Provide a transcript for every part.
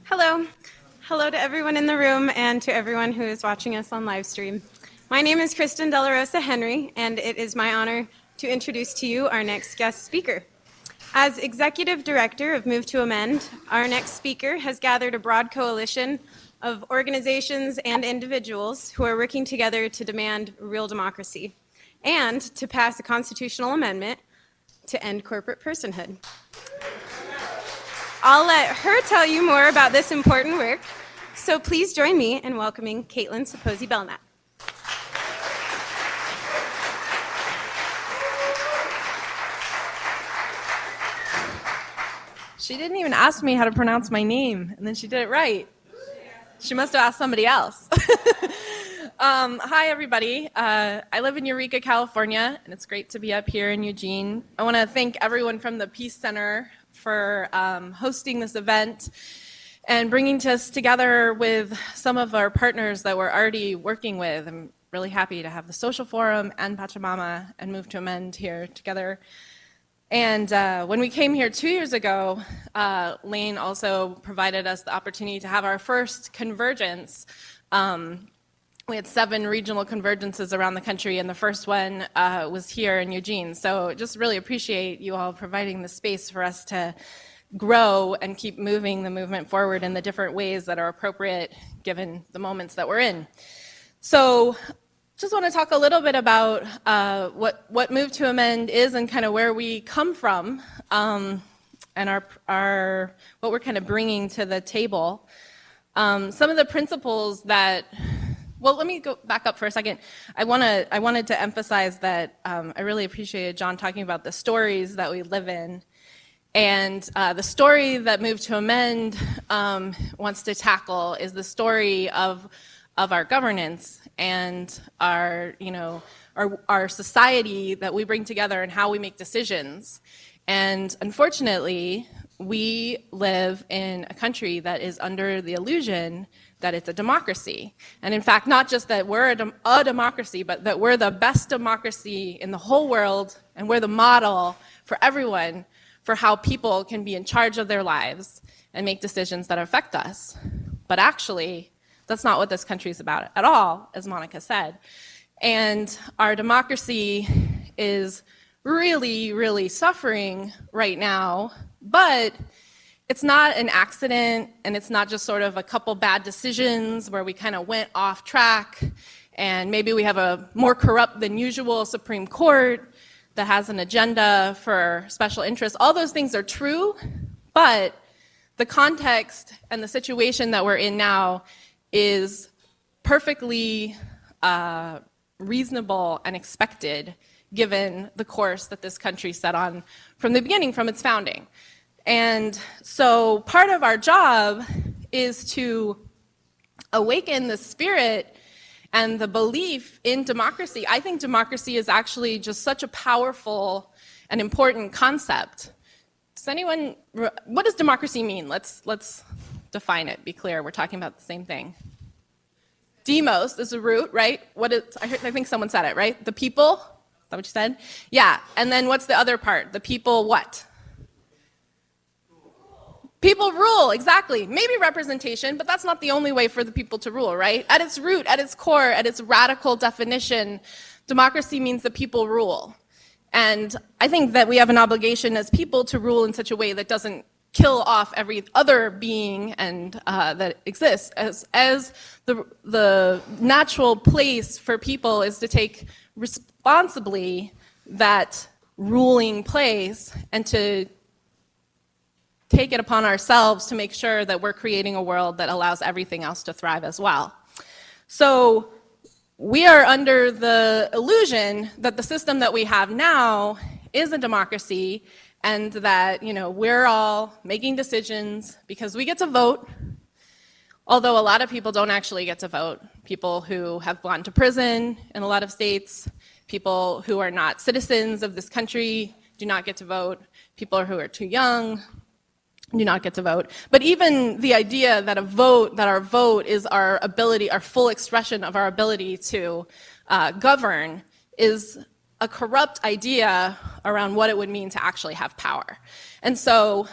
Hello. Hello to everyone in the room and to everyone who is watching us on live stream. My name is Kristen De La Rosa Henry, and it is my honor to introduce to you our next guest speaker. As Executive Director of Move to Amend, our next speaker has gathered a broad coalition of organizations and individuals who are working together to demand real democracy and to pass a constitutional amendment to end corporate personhood. I'll let her tell you more about this important work, so please join me in welcoming Kaitlin Sopoci-Belknap. She didn't even ask me how to pronounce my name, and then she did it right. She must have asked somebody else. Hi, everybody. I live in Eureka, California, and it's great to be up here in Eugene. I want to thank everyone from the Peace Center for hosting this event and bringing us together with some of our partners that we're already working with. I'm really happy to have the Social Forum and Pachamama and Move to Amend here together. And when we came here 2 years ago, Lane also provided us the opportunity to have our first convergence. We had 7 regional convergences around the country, and the first one was here in Eugene. So just really appreciate you all providing the space for us to grow and keep moving the movement forward in the different ways that are appropriate given the moments that we're in. So just want to talk a little bit about what Move to Amend is and kind of where we come from and what we're kind of bringing to the table. Some of the principles that, well, let me go back up for a second. I wanted to emphasize that I really appreciated John talking about the stories that we live in. And the story that Move to Amend wants to tackle is the story of our governance and our society that we bring together and how we make decisions. And unfortunately, we live in a country that is under the illusion that it's a democracy. And in fact, not just that we're a democracy, but that we're the best democracy in the whole world, and we're the model for everyone for how people can be in charge of their lives and make decisions that affect us. But actually, that's not what this country is about at all, as Monica said. And our democracy is really, really suffering right now, but it's not an accident, and it's not just sort of a couple bad decisions where we kind of went off track, and maybe we have a more corrupt than usual Supreme Court that has an agenda for special interests. All those things are true, but the context and the situation that we're in now is perfectly reasonable and expected given the course that this country set on from the beginning, from its founding. And so part of our job is to awaken the spirit and the belief in democracy. I think democracy is actually just such a powerful and important concept. Does anyone, what does democracy mean? Let's define it, be clear, we're talking about the same thing. Demos is a root, right? I think someone said it, right? The people, is that what you said? Yeah, and then what's the other part? The people what? People rule, exactly. Maybe representation, but that's not the only way for the people to rule, right? At its root, at its core, at its radical definition, democracy means the people rule. And I think that we have an obligation as people to rule in such a way that doesn't kill off every other being and that exists. As the natural place for people is to take responsibly that ruling place and to take it upon ourselves to make sure that we're creating a world that allows everything else to thrive as well. So we are under the illusion that the system that we have now is a democracy, and that we're all making decisions because we get to vote, although a lot of people don't actually get to vote. People who have gone to prison in a lot of states, people who are not citizens of this country do not get to vote, people who are too young do not get to vote. But even the idea that our vote is our ability, our full expression of our ability to govern is a corrupt idea around what it would mean to actually have power. And so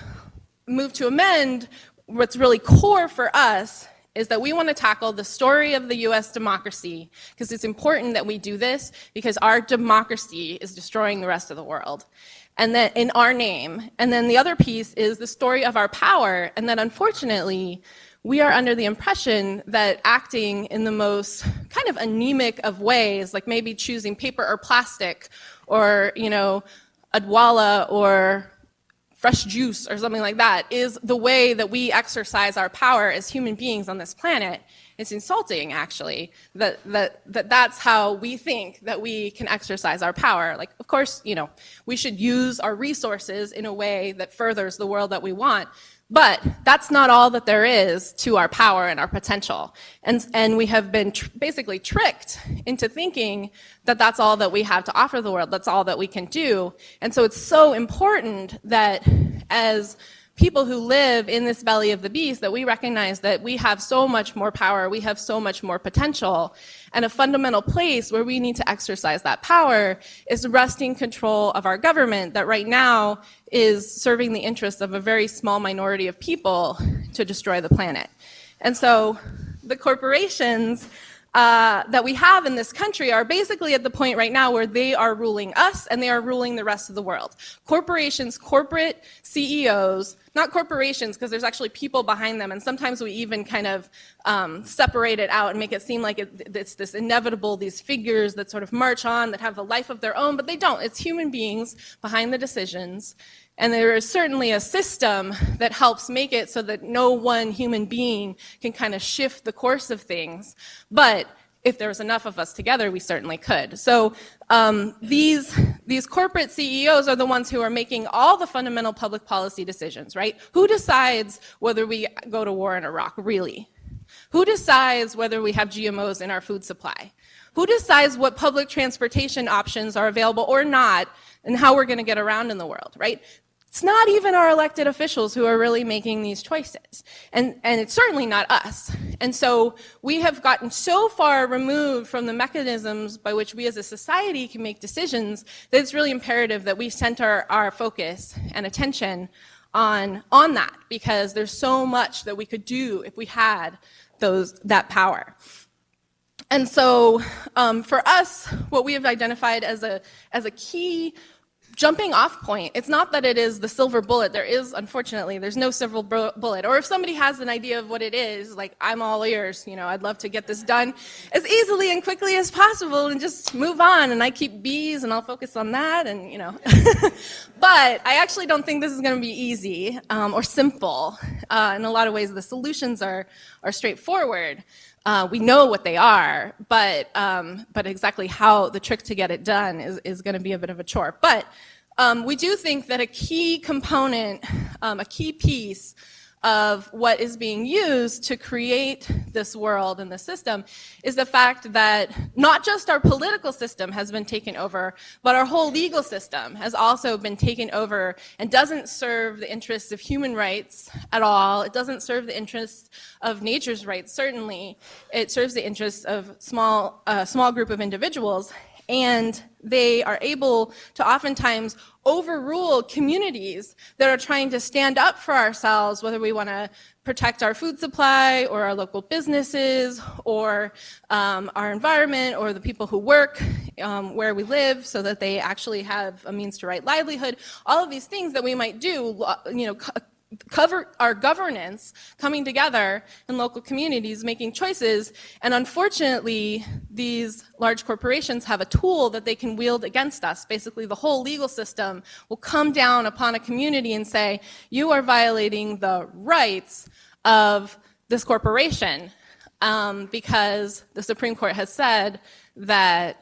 Move to Amend what's really core for us is that we want to tackle the story of the US democracy, because it's important that we do this, because our democracy is destroying the rest of the world, and then in our name. And then the other piece is the story of our power, and that unfortunately, we are under the impression that acting in the most kind of anemic of ways, like maybe choosing paper or plastic, or, Adwala or fresh juice or something like that, is the way that we exercise our power as human beings on this planet. It's insulting, actually, that's how we think that we can exercise our power. Like, of course, we should use our resources in a way that furthers the world that we want, but that's not all that there is to our power and our potential. And we have been basically tricked into thinking that that's all that we have to offer the world, that's all that we can do. And so it's so important that as people who live in this belly of the beast, that we recognize that we have so much more power, we have so much more potential, and a fundamental place where we need to exercise that power is wresting control of our government that right now is serving the interests of a very small minority of people to destroy the planet. And so the corporations that we have in this country are basically at the point right now where they are ruling us and they are ruling the rest of the world. Corporations, corporate CEOs, not corporations because there's actually people behind them, and sometimes we even kind of separate it out and make it seem like it's this inevitable, these figures that sort of march on, that have a life of their own, but they don't. It's human beings behind the decisions. And there is certainly a system that helps make it so that no one human being can kind of shift the course of things. But if there was enough of us together, we certainly could. So these corporate CEOs are the ones who are making all the fundamental public policy decisions, right? Who decides whether we go to war in Iraq, really? Who decides whether we have GMOs in our food supply? Who decides what public transportation options are available or not, and how we're going to get around in the world, right? It's not even our elected officials who are really making these choices. And it's certainly not us. And so we have gotten so far removed from the mechanisms by which we as a society can make decisions that it's really imperative that we center our focus and attention on that, because there's so much that we could do if we had that power. And so for us, what we have identified as a key jumping off point, it's not that it is the silver bullet. Unfortunately, there's no silver bullet. Or if somebody has an idea of what it is, like, I'm all ears, I'd love to get this done as easily and quickly as possible and just move on, and I keep bees and I'll focus on that, and But I actually don't think this is going to be easy or simple. In a lot of ways, the solutions are straightforward. We know what they are, but exactly how the trick to get it done is going to be a bit of a chore. But we do think that a key component, a key piece of what is being used to create this world and this system is the fact that not just our political system has been taken over, but our whole legal system has also been taken over and doesn't serve the interests of human rights at all. It doesn't serve the interests of nature's rights, certainly. It serves the interests of a small group of individuals, and they are able to oftentimes overrule communities that are trying to stand up for ourselves, whether we want to protect our food supply or our local businesses or our environment or the people who work where we live so that they actually have a means to right livelihood. All of these things that we might do, cover our governance, coming together in local communities, making choices, and unfortunately, these large corporations have a tool that they can wield against us. Basically, the whole legal system will come down upon a community and say, you are violating the rights of this corporation, because the Supreme Court has said that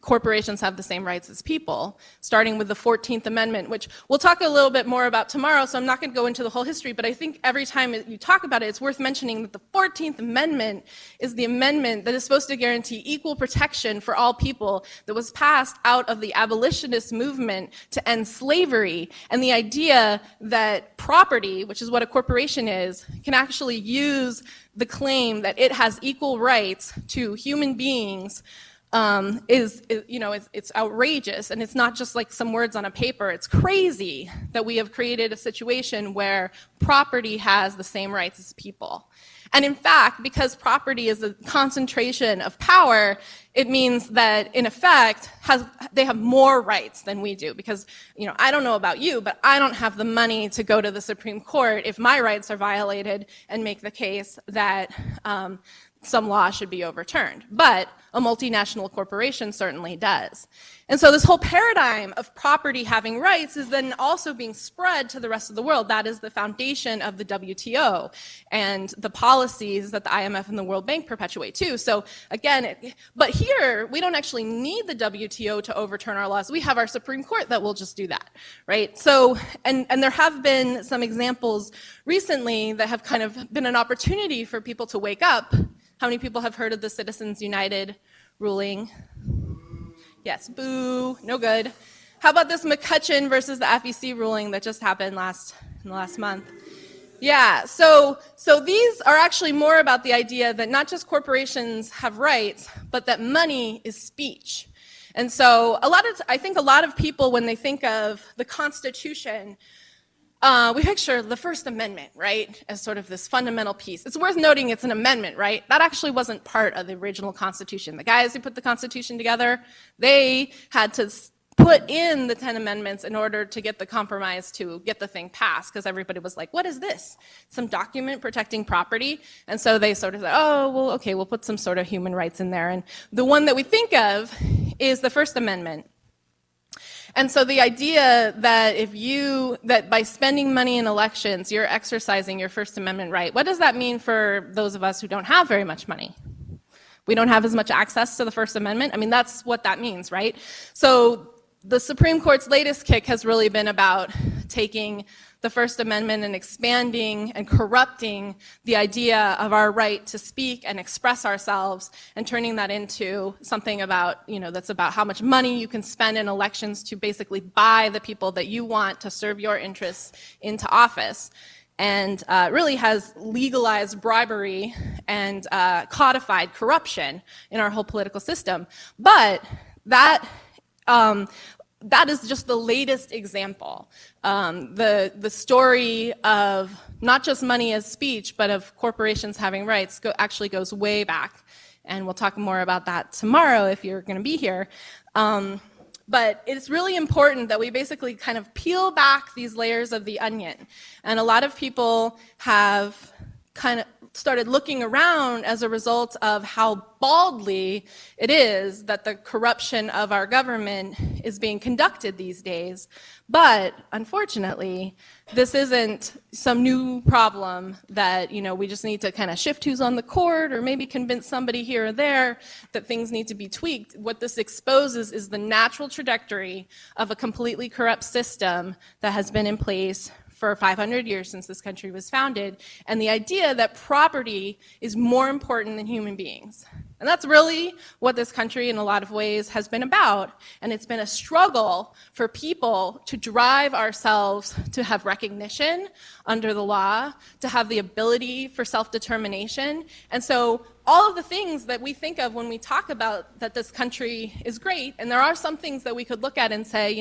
corporations have the same rights as people, starting with the 14th Amendment, which we'll talk a little bit more about tomorrow, so I'm not going to go into the whole history, but I think every time you talk about it, it's worth mentioning that the 14th Amendment is the amendment that is supposed to guarantee equal protection for all people, that was passed out of the abolitionist movement to end slavery, and the idea that property, which is what a corporation is, can actually use the claim that it has equal rights to human beings it's outrageous, and it's not just like some words on a paper. It's crazy that we have created a situation where property has the same rights as people. And in fact, because property is a concentration of power, it means that, in effect, they have more rights than we do. Because, I don't know about you, but I don't have the money to go to the Supreme Court if my rights are violated and make the case that some law should be overturned. But a multinational corporation certainly does. And so this whole paradigm of property having rights is then also being spread to the rest of the world. That is the foundation of the WTO and the policies that the IMF and the World Bank perpetuate too. So again, but here, we don't actually need the WTO to overturn our laws. We have our Supreme Court that will just do that, right? So, and there have been some examples recently that have kind of been an opportunity for people to wake up. How many people have heard of the Citizens United ruling? Yes, boo, no good. How about this McCutcheon versus the FEC ruling that just happened in the last month? Yeah, so these are actually more about the idea that not just corporations have rights, but that money is speech. And so I think a lot of people, when they think of the Constitution, we picture the First Amendment, right, as sort of this fundamental piece. It's worth noting it's an amendment, right? That actually wasn't part of the original Constitution. The guys who put the Constitution together, they had to put in the 10 amendments in order to get the compromise to get the thing passed, because everybody was like, what is this? Some document protecting property? And so they sort of said, oh, well, okay, we'll put some sort of human rights in there. And the one that we think of is the First Amendment. And so the idea that that by spending money in elections, you're exercising your First Amendment right, what does that mean for those of us who don't have very much money? We don't have as much access to the First Amendment? I mean, that's what that means, right? So the Supreme Court's latest kick has really been about taking the First Amendment and expanding and corrupting the idea of our right to speak and express ourselves and turning that into something about, that's about how much money you can spend in elections to basically buy the people that you want to serve your interests into office. And really has legalized bribery and codified corruption in our whole political system. But that is just the latest example. The story of not just money as speech, but of corporations having rights actually goes way back. And we'll talk more about that tomorrow if you're going to be here. But it's really important that we basically kind of peel back these layers of the onion. And a lot of people have kind of started looking around as a result of how baldly it is that the corruption of our government is being conducted these days. But unfortunately, this isn't some new problem that, we just need to kind of shift who's on the court or maybe convince somebody here or there that things need to be tweaked. What this exposes is the natural trajectory of a completely corrupt system that has been in place for 500 years since this country was founded, and the idea that property is more important than human beings. And that's really what this country, in a lot of ways, has been about. And it's been a struggle for people to drive ourselves to have recognition under the law, to have the ability for self-determination. And so all of the things that we think of when we talk about that this country is great, and there are some things that we could look at and say,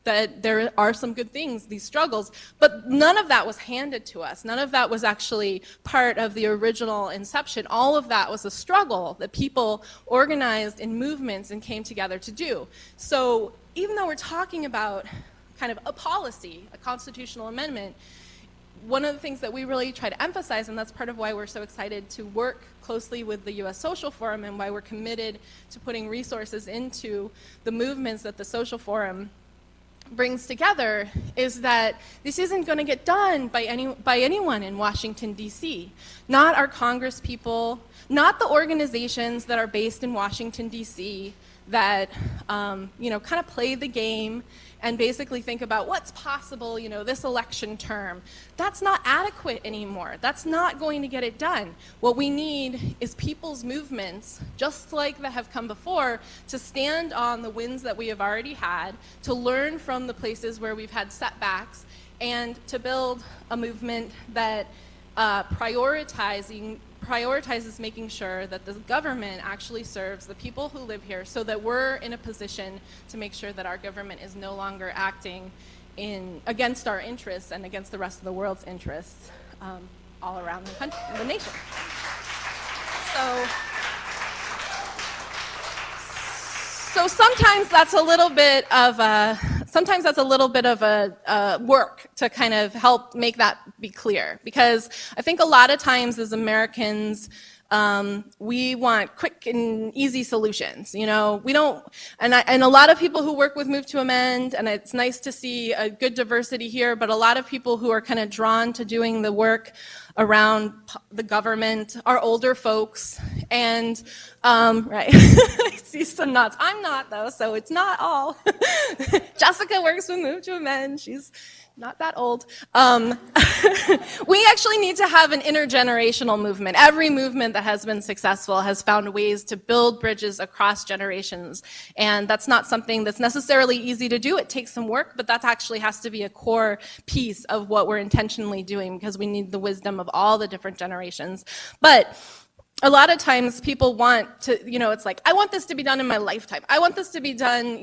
that there are some good things, these struggles, but none of that was handed to us. None of that was actually part of the original inception. All of that was a struggle that people organized in movements and came together to do. So even though we're talking about kind of a policy, a constitutional amendment, one of the things that we really try to emphasize, and that's part of why we're so excited to work closely with the U.S. Social Forum and why we're committed to putting resources into the movements that the Social Forum brings together, is that this isn't going to get done by anyone in Washington, D.C. Not our Congress people, not the organizations that are based in Washington, D.C., that kind of play the game and basically think about what's possible, this election term. That's not adequate anymore. That's not going to get it done. What we need is people's movements, just like that have come before, to stand on the wins that we have already had, to learn from the places where we've had setbacks, and to build a movement that prioritizes making sure that the government actually serves the people who live here, so that we're in a position to make sure that our government is no longer acting against our interests and against the rest of the world's interests all around the country, the nation. So sometimes that's a little bit of a work to kind of help make that be clear, because I think a lot of times as Americans, we want quick and easy solutions. We don't, and a lot of people who work with Move to Amend, and it's nice to see a good diversity here, but a lot of people who are kind of drawn to doing the work around the government are older folks, and right. I see some nods. I'm not, though, so it's not all. Jessica works with Move to Amend. She's not that old. We actually need to have an intergenerational movement. Every movement that has been successful has found ways to build bridges across generations, and that's not something that's necessarily easy to do. It takes some work, but that actually has to be a core piece of what we're intentionally doing, because we need the wisdom of all the different generations. But a lot of times people want to, it's like, I want this to be done in my lifetime. I want this to be done,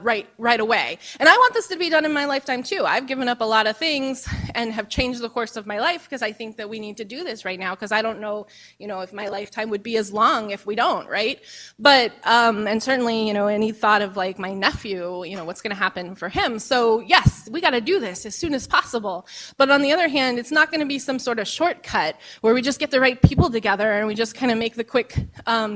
right away. And I want this to be done in my lifetime too. I've given up a lot of things and have changed the course of my life because I think that we need to do this right now, because I don't know, if my lifetime would be as long if we don't, right? But, and certainly, any thought of like my nephew, what's going to happen for him. So yes, we got to do this as soon as possible. But on the other hand, it's not going to be some sort of shortcut where we just get the right people together and we just kind of make the quick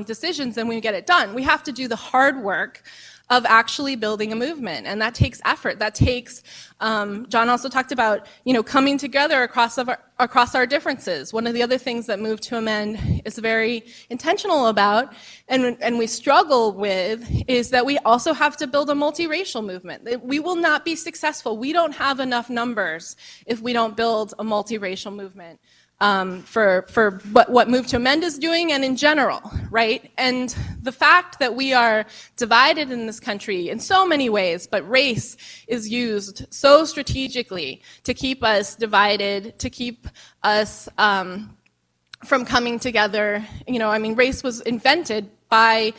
decisions and we get it done. We have to do the hard work of actually building a movement, and that takes effort. That takes, John also talked about, coming together across our differences. One of the other things that Move to Amend is very intentional about, and we struggle with, is that we also have to build a multiracial movement. We will not be successful. We don't have enough numbers if we don't build a multiracial movement. For what Move to Amend is doing and in general, right? And the fact that we are divided in this country in so many ways, but race is used so strategically to keep us divided, to keep us from coming together. Race was invented by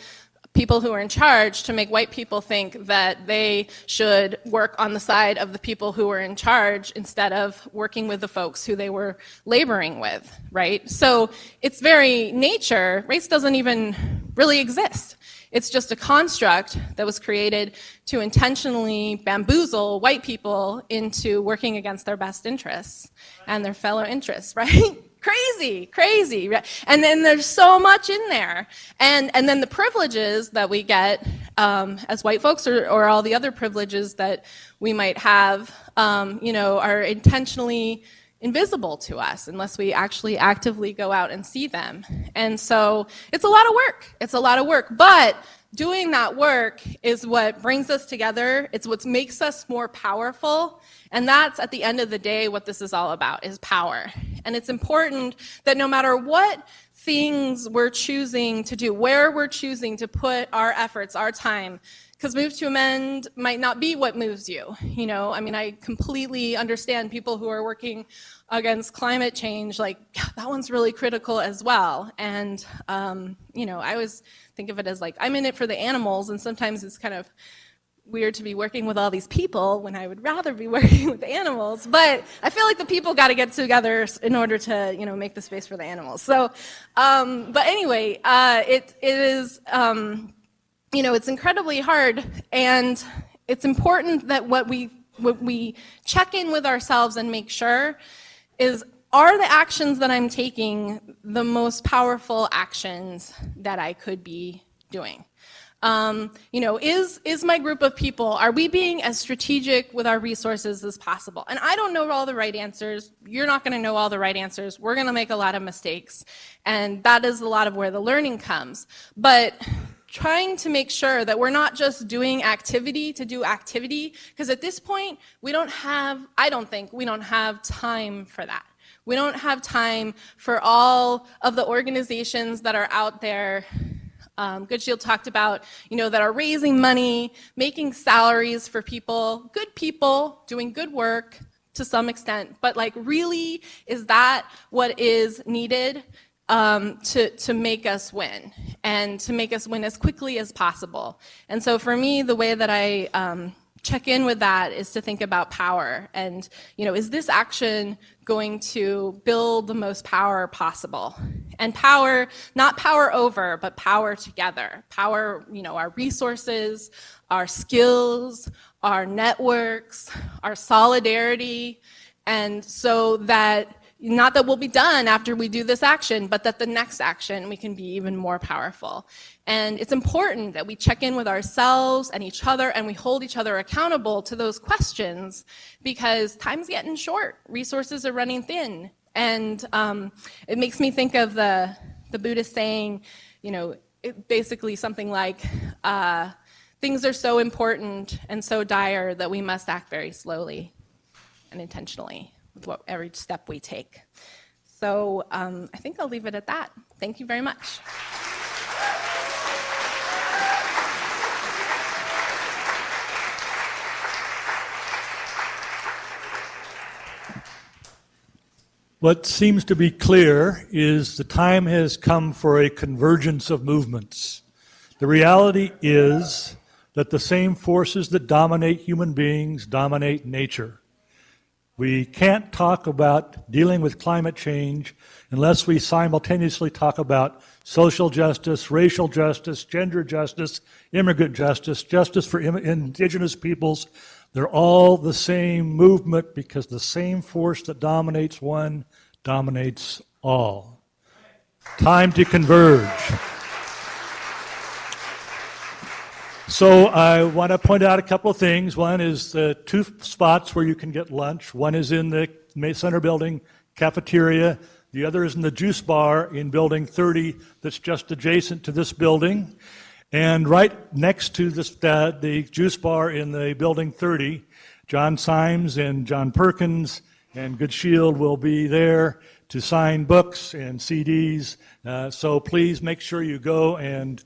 people who are in charge to make white people think that they should work on the side of the people who were in charge instead of working with the folks who they were laboring with, right? So its very nature, race doesn't even really exist. It's just a construct that was created to intentionally bamboozle white people into working against their best interests and their fellow interests, right? Crazy. And then there's so much in there. And then the privileges that we get as white folks, or all the other privileges that we might have, are intentionally invisible to us unless we actually actively go out and see them. And so it's a lot of work. But doing that work is what brings us together. It's what makes us more powerful. And that's, at the end of the day, what this is all about, is power. And it's important that no matter what things we're choosing to do, where we're choosing to put our efforts, our time, because Move to Amend might not be what moves you. I completely understand people who are working against climate change, like, yeah, that one's really critical as well. And, I always think of it as like, I'm in it for the animals, and sometimes it's kind of weird to be working with all these people when I would rather be working with the animals. But I feel like the people got to get together in order to, make the space for the animals. So, but anyway, it is, it's incredibly hard, and it's important that what we check in with ourselves and make sure is, are the actions that I'm taking the most powerful actions that I could be doing? Is my group of people, are we being as strategic with our resources as possible? And I don't know all the right answers. You're not going to know all the right answers. We're going to make a lot of mistakes. And that is a lot of where the learning comes. But trying to make sure that we're not just doing activity to do activity, because at this point, I don't think we don't have time for that. We don't have time for all of the organizations that are out there. Good Shield talked about, that are raising money, making salaries for people, good people, doing good work, to some extent, but like really, is that what is needed to make us win, and to make us win as quickly as possible? And so for me, the way that I check in with that is to think about power, and is this action going to build the most power possible? And power, not power over, but power together. Power, our resources, our skills, our networks, our solidarity, and so that, not that we'll be done after we do this action, but that the next action we can be even more powerful. And it's important that we check in with ourselves and each other, and we hold each other accountable to those questions, because time's getting short, resources are running thin. And it makes me think of the Buddhist saying, basically something like, things are so important and so dire that we must act very slowly and intentionally with every step we take. So I think I'll leave it at that. Thank you very much. What seems to be clear is the time has come for a convergence of movements. The reality is that the same forces that dominate human beings dominate nature. We can't talk about dealing with climate change unless we simultaneously talk about social justice, racial justice, gender justice, immigrant justice, justice for indigenous peoples. They're all the same movement, because the same force that dominates one dominates all. Time to converge. So I want to point out a couple of things. One is the two spots where you can get lunch. One is in the May Center building cafeteria. The other is in the juice bar in building 30 that's just adjacent to this building. And right next to this, the juice bar in the building 30, John Symes and John Perkins and Good Shield will be there to sign books and CDs. So please make sure you go and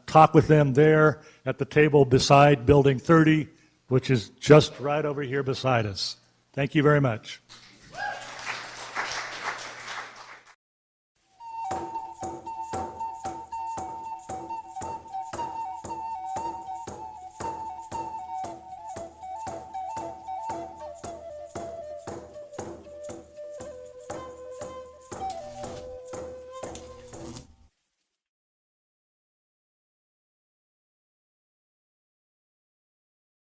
talk with them there at the table beside building 30, which is just right over here beside us. Thank you very much.